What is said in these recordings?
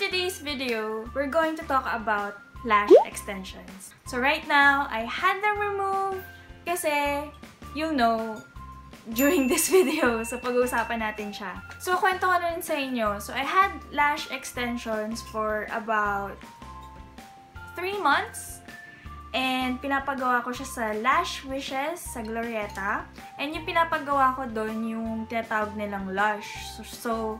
today's video, we're going to talk about lash extensions. So right now, I had them removed kasi, you know, during this video, so pag-uusapan natin siya. So, kwento ko na rin sa inyo. So, I had lash extensions for about 3 months. And pinapagawa ko siya sa Lash Wishes sa Glorieta. And yung pinapagawa ko doon, yung tinatawag nilang Lush. So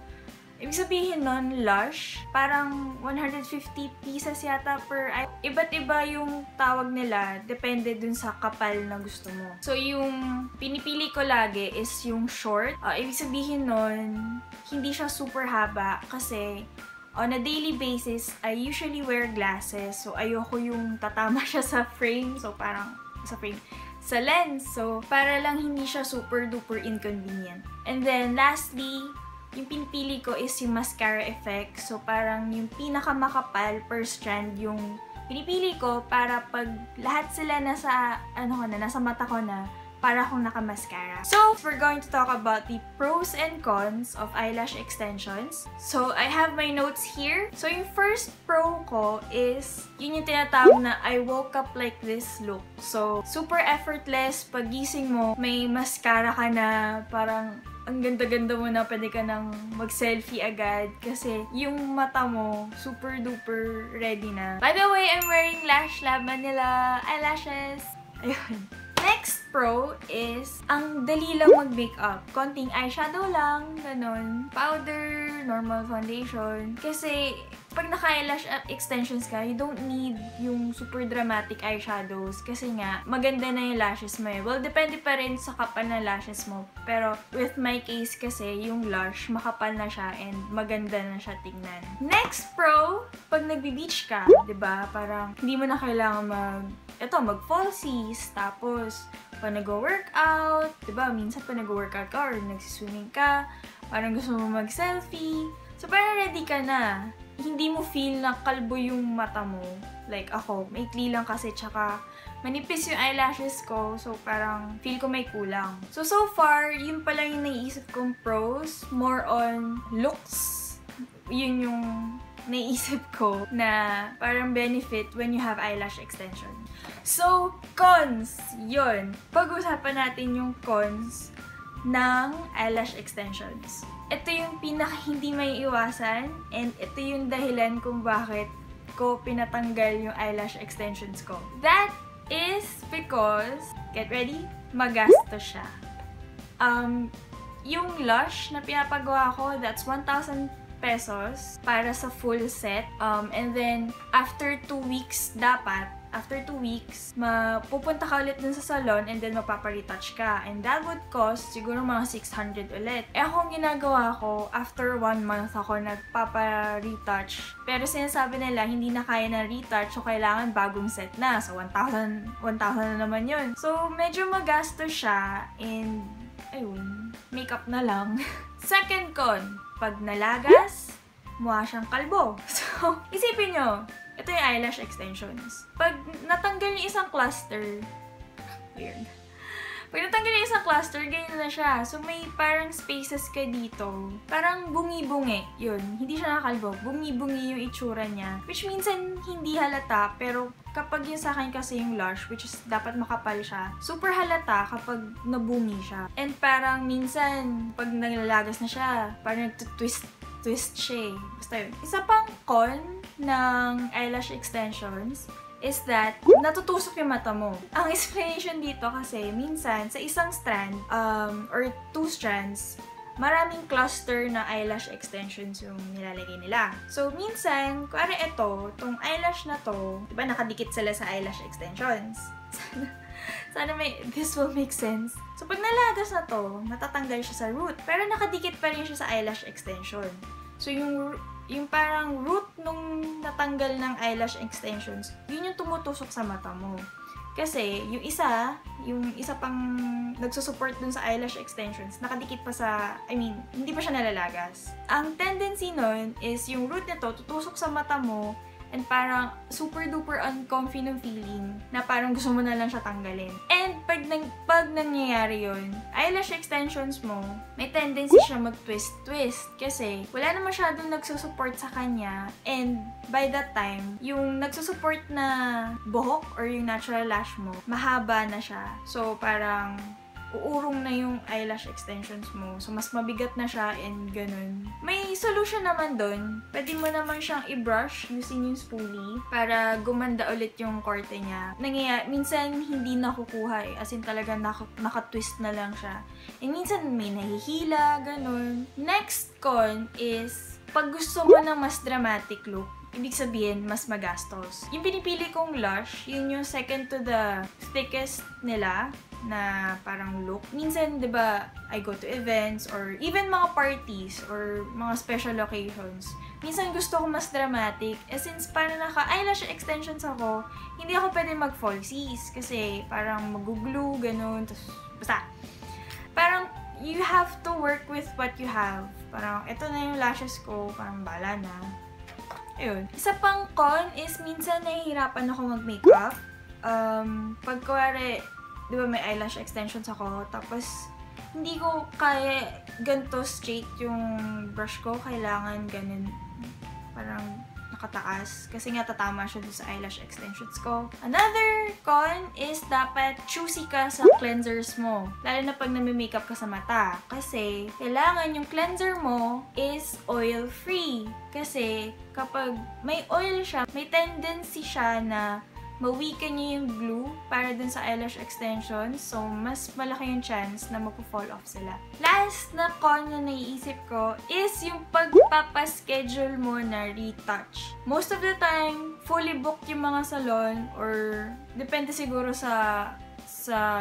ibig sabihin nun, Lush, parang 150 pieces yata per eye. Iba't iba yung tawag nila, depende dun sa kapal na gusto mo. So yung pinipili ko lagi is yung short. Ibig sabihin nun, hindi siya super haba kasi on a daily basis, I usually wear glasses. So, ayoko yung tatama siya sa frame. So, parang sa frame. Sa lens. So, para lang hindi siya super duper inconvenient. And then, lastly, yung pinipili ko is yung mascara effect. So, parang yung pinakamakapal per strand yung pinipili ko para pag lahat sila nasa, nasa mata ko na, para akong naka-mascara. So, we're going to talk about the pros and cons of eyelash extensions. So, I have my notes here. So, yung first pro ko is, yun yung tinatawag na I woke up like this look. So, super effortless. Pagising mo, may mascara ka na, parang ang ganda-ganda mo na, pwede ka nang mag-selfie agad kasi yung mata mo, super duper ready na. By the way, I'm wearing Lash Lab Manila eyelashes. Ayun. Next pro is, ang dali lang mag-makeup. Konting eyeshadow lang, ganon. Powder, normal foundation. Kasi, pag naka-eyelash extensions ka, you don't need yung super dramatic eyeshadows. Kasi nga, maganda na yung lashes mo eh. Well, depende pa rin sa kapal na lashes mo. Pero, with my case kasi, yung lash, makapal na siya and maganda na siya tingnan. Next pro, pag nagbe-beach ka, diba? Parang, hindi mo na kailangan mag-falsies, tapos, pag nag-workout, diba, minsan pag nag-workout ka or nagsiswimming ka, parang gusto mo mag-selfie, so parang ready ka na. Hindi mo feel na kalbo yung mata mo. Like ako, maikli lang kasi, tsaka manipis yung eyelashes ko, so parang feel ko may kulang. So far, yun pala yung naiisip kong pros, more on looks. Yun yung naisip ko na parang benefit when you have eyelash extension. So, cons! Yun. Pag-usapan natin yung cons ng eyelash extensions. Ito yung pinaka hindi may iwasan and ito yung dahilan kung bakit ko pinatanggal yung eyelash extensions ko. That is because, get ready, magastos siya. Yung Lush na pinapagawa ko, that's 1,000 pesos para sa full set. And then, after 2 weeks, after 2 weeks, pupunta ka ulit dun sa salon and then magpapa-retouch ka. And that would cost siguro mga 600 ulit. Akong ginagawa ko, after 1 month ako nagpapa-retouch. Pero sinasabi nila, hindi na kaya na retouch, so kailangan bagong set na. So, 1,000 na naman yun. So, medyo magastos siya and, ayun, makeup na lang. Second con, pag nalagas, mukha siyang kalbo. So, isipin nyo, ito yung eyelash extensions. Pag natanggal yung isang cluster, weird. Pag natanggal yung isang cluster, ganyan na siya. So, may parang spaces ka dito. Parang bungi-bungi. Yun, hindi siya nakakalbo. Bungi-bungi yung itsura niya. Which minsan, hindi halata. Pero, kapag yung sa akin kasi yung Lush, which is dapat makapal siya, super halata kapag nabungi siya. And parang minsan, pag nalalagas na siya, parang nagtutwist siya eh. Basta yun. Isa pang con ng eyelash extensions is that natutusok yung mata mo. Ang explanation dito kasi, minsan, sa isang strand, or 2 strands, maraming cluster na eyelash extensions yung nilalagay nila. So, minsan, kuwari itong eyelash na to, diba nakadikit sila sa eyelash extensions? Sana this will make sense. So, pag nalagas na to, natatanggal siya sa root. Pero nakadikit pa rin siya sa eyelash extension. So, yung parang root nung natanggal ng eyelash extensions, yun yung tumutusok sa mata mo. Kasi, yung isa pang nagsusupport dun sa eyelash extensions, nakadikit pa sa, hindi pa siya nalalagas. Ang tendency nun is yung root nito tutusok sa mata mo and parang super duper uncomfy ng feeling na parang gusto mo na lang siya tanggalin. And pag nangyayari yun, eyelash extensions mo, may tendency siya mag-twist-twist kasi wala na masyadong nagsusupport sa kanya, and by that time, yung nagsusupport na buhok or yung natural lash mo, mahaba na siya. So parang uurong na yung eyelash extensions mo. So, mas mabigat na siya and ganun. May solution naman dun. Pwede mo naman siyang i-brush using yung spoolie para gumanda ulit yung korte niya. Minsan hindi nakukuha eh. As in talaga naka-twist na lang siya. And minsan may nahihila, ganun. Next con is, pag gusto mo ng mas dramatic look, ibig sabihin, mas magastos. Yung pinipili kong Lush, yun yung second to the thickest nila na parang look. Minsan, di ba, I go to events or even mga parties or mga special occasions. Minsan gusto ko mas dramatic. Since parang naka-eyelash extensions ako, hindi ako pwede mag-falsies kasi parang mag-glue, ganun. Tapos, basta. Parang, you have to work with what you have. Parang, ito na yung lashes ko, parang bala na. Ayun. Isa pang con is minsan nahihirapan ako mag-makeup. Pag kuwari, di ba may eyelash extensions ako, tapos hindi ko kaya ganito straight yung brush ko. Kailangan ganun, parang nakataas. Kasi nga tatama siya dun sa eyelash extensions ko. Another con is dapat choosy ka sa cleansers mo. Lalo na pag nami-makeup ka sa mata. Kasi kailangan yung cleanser mo is oil-free. Kasi kapag may oil siya, may tendency siya na ma-weaken niya yung glue para dun sa eyelash extensions. So, mas malaki yung chance na magpo-fall off sila. Last na con na naiisip ko is yung pagpapaschedule mo na retouch. Most of the time, fully booked yung mga salon or depende siguro sa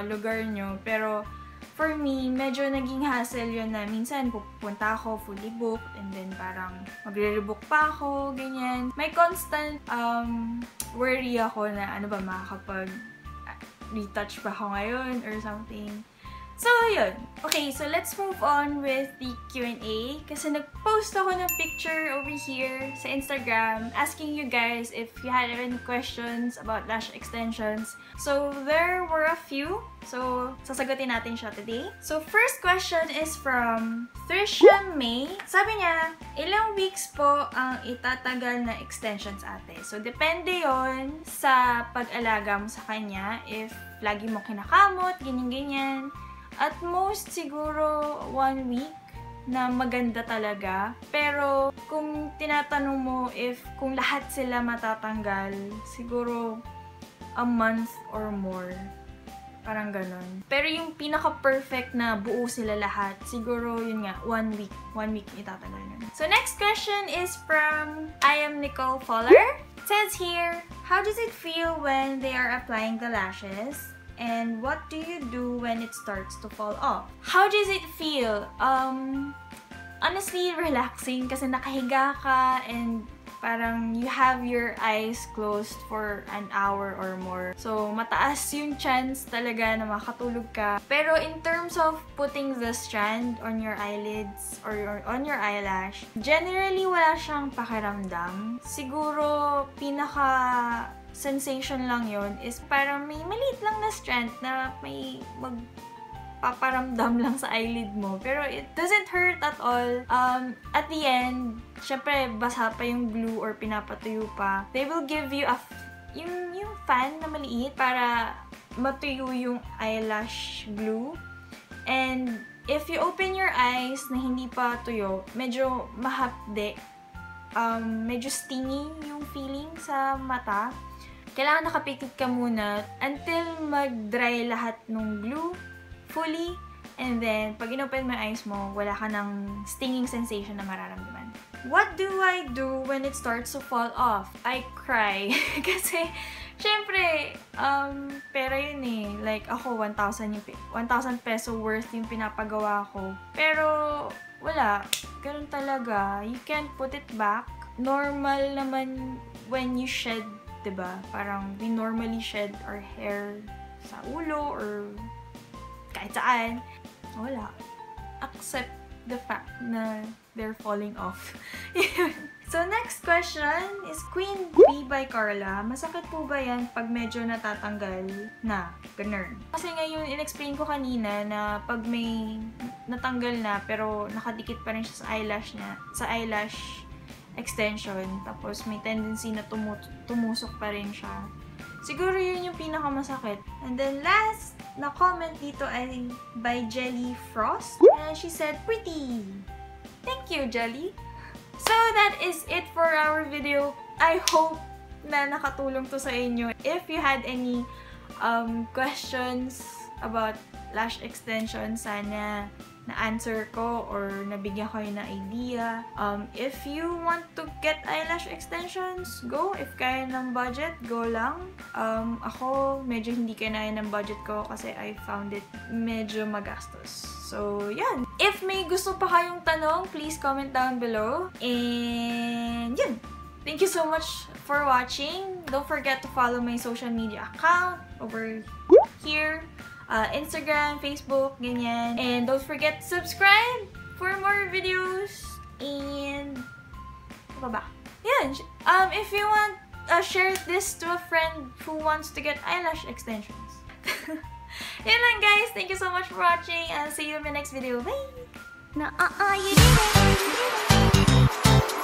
lugar nyo. Pero, for me, medyo naging hassle yun na minsan pupunta ako fully booked and then parang magre-rebook pa ako, ganyan. May constant worry ako na ano ba, makakapag-retouch pa ako ngayon or something. So, yun. Okay, so let's move on with the Q&A. Kasi nag-post ako ng picture over here sa Instagram asking you guys if you had any questions about lash extensions. So, there were a few. So, sasagutin natin siya today. So, first question is from Trisha May. Sabi niya, ilang weeks po ang itatagal na extensions ate? So, depende yon sa pag-alaga mo sa kanya. If lagi mo kinakamot, ganyan-ganyan. At most, siguro 1 week na maganda talaga. Pero, kung tinatanong mo if kung lahat sila matatanggal, siguro a month or more. Parang ganon. Pero yung pinaka-perfect na buo sila lahat, siguro yun nga, 1 week. 1 week itatagal nun. So, next question is from I am Nicole Fowler. It says here, how does it feel when they are applying the lashes? And what do you do when it starts to fall off? How does it feel? Honestly, relaxing kasi nakahiga ka and parang you have your eyes closed for an hour or more. So, mataas yung chance talaga na makatulog ka. Pero in terms of putting the strand on your eyelids or on your eyelash, generally wala siyang pakiramdam. Siguro, sensation lang yon is parang may maliit lang na strand na may magpaparamdam lang sa eyelid mo. Pero it doesn't hurt at all. At the end, syempre, basa pa yung glue or pinapatuyo pa. They will give you yung fan na maliit para matuyo yung eyelash glue. And if you open your eyes na hindi pa tuyo, medyo mahapde. Medyo stingy yung feeling sa mata. Kailangan nakapikit ka muna until mag-dry lahat ng glue fully. And then, pag inopen mo yung eyes mo, wala ka ng stinging sensation na mararamdaman. What do I do when it starts to fall off? I cry. Kasi, syempre, pera yun eh. Like, ako, 1,000 peso worth yung pinapagawa ko. Pero, wala. Ganun talaga. You can't put it back. Normal naman when you shed, diba? Parang we normally shed our hair sa ulo or kahit saan. Wala. Accept the fact na they're falling off. So, next question is Queen B by Carla. Masakit po ba yan pag medyo natatanggal na? Ganun. Kasi ngayon, in-explain ko kanina na pag may natanggal na pero nakadikit pa rin siya sa eyelash extension, tapos may tendency na tumusok pa rin siya. Siguro yun yung pinakamasakit. And then last na comment dito ay by Jelly Frost. And she said, pretty! Thank you, Jelly! So, that is it for our video. I hope na nakatulong to sa inyo. If you had any questions about lash extension, sana na-answer ko or nabigyan ko na idea. If you want to get eyelash extensions, go. If kaya ng budget, go lang. Ako, medyo hindi kaya ng budget ko kasi I found it medyo magastos. So, yan. If may gusto pa kayong tanong, please comment down below. And, yun. Thank you so much for watching. Don't forget to follow my social media account over here. Instagram, Facebook, ganyan. And don't forget to subscribe for more videos. And, ano ba? Yan. If you want, share this to a friend who wants to get eyelash extensions. Yun lang guys. Thank you so much for watching. I'll see you in my next video. Bye! No, you did it.